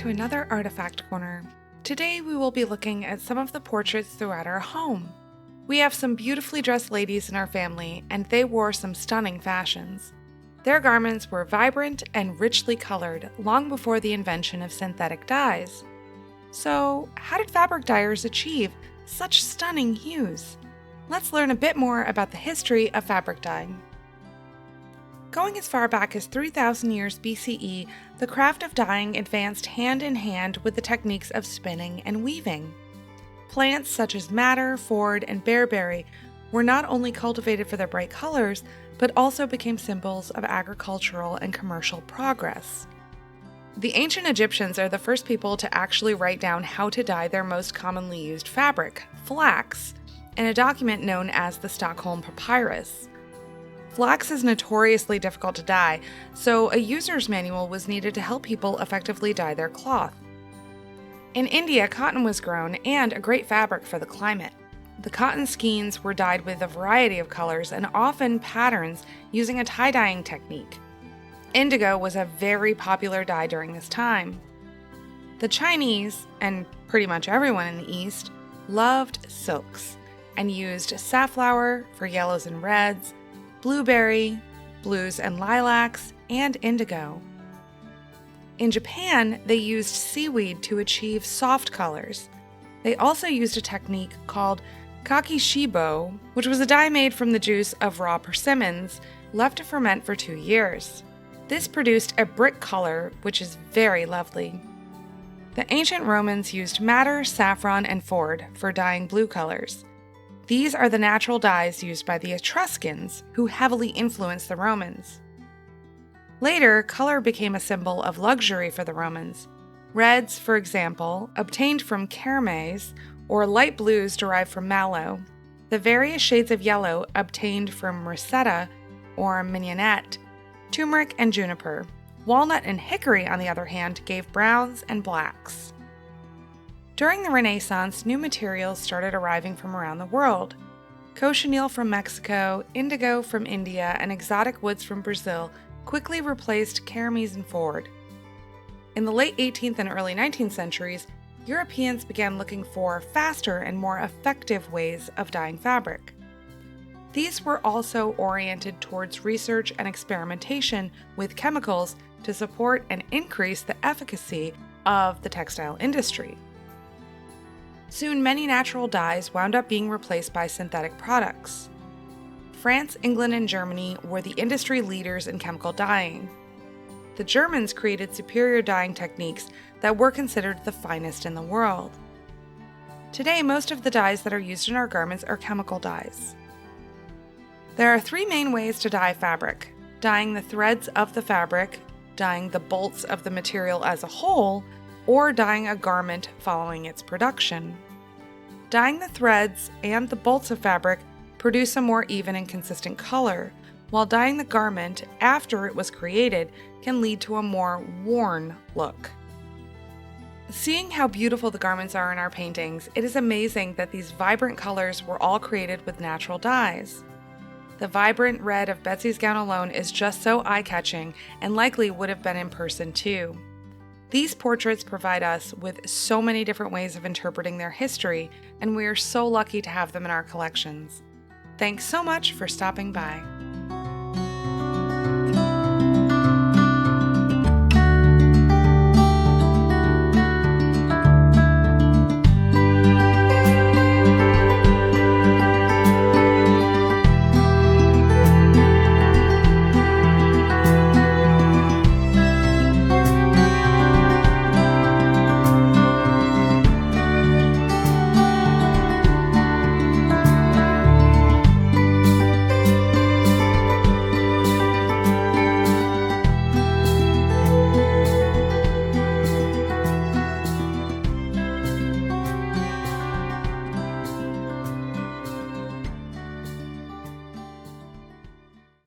to another Artifact Corner. Today we will be looking at some of the portraits throughout our home. We have some beautifully dressed ladies in our family, and they wore some stunning fashions. Their garments were vibrant and richly colored long before the invention of synthetic dyes. So, how did fabric dyers achieve such stunning hues? Let's learn a bit more about the history of fabric dyeing. Going as far back as 3,000 years BCE, the craft of dyeing advanced hand in hand with the techniques of spinning and weaving. Plants such as madder, ford, and bearberry were not only cultivated for their bright colors, but also became symbols of agricultural and commercial progress. The ancient Egyptians are the first people to actually write down how to dye their most commonly used fabric, flax, in a document known as the Stockholm Papyrus. Flax is notoriously difficult to dye, so a user's manual was needed to help people effectively dye their cloth. In India, cotton was grown and a great fabric for the climate. The cotton skeins were dyed with a variety of colors and often patterns using a tie-dyeing technique. Indigo was a very popular dye during this time. The Chinese, and pretty much everyone in the East, loved silks and used safflower for yellows and reds, blueberry, blues and lilacs, and indigo. In Japan, they used seaweed to achieve soft colors. They also used a technique called kakishibo, which was a dye made from the juice of raw persimmons left to ferment for 2 years. This produced a brick color, which is very lovely. The ancient Romans used madder, saffron, and ford for dyeing blue colors. These are the natural dyes used by the Etruscans, who heavily influenced the Romans. Later, color became a symbol of luxury for the Romans. Reds, for example, obtained from kermes, or light blues derived from mallow. The various shades of yellow obtained from rosetta, or mignonette, turmeric, and juniper. Walnut and hickory, on the other hand, gave browns and blacks. During the Renaissance, new materials started arriving from around the world. Cochineal from Mexico, indigo from India, and exotic woods from Brazil quickly replaced kermes and ford. In the late 18th and early 19th centuries, Europeans began looking for faster and more effective ways of dyeing fabric. These were also oriented towards research and experimentation with chemicals to support and increase the efficacy of the textile industry. Soon, many natural dyes wound up being replaced by synthetic products. France, England, and Germany were the industry leaders in chemical dyeing. The Germans created superior dyeing techniques that were considered the finest in the world. Today, most of the dyes that are used in our garments are chemical dyes. There are 3 main ways to dye fabric: dyeing the threads of the fabric, dyeing the bolts of the material as a whole, or dyeing a garment following its production. Dyeing the threads and the bolts of fabric produce a more even and consistent color, while dyeing the garment after it was created can lead to a more worn look. Seeing how beautiful the garments are in our paintings, it is amazing that these vibrant colors were all created with natural dyes. The vibrant red of Betsy's gown alone is just so eye-catching and likely would have been in person too. These portraits provide us with so many different ways of interpreting their history, and we are so lucky to have them in our collections. Thanks so much for stopping by.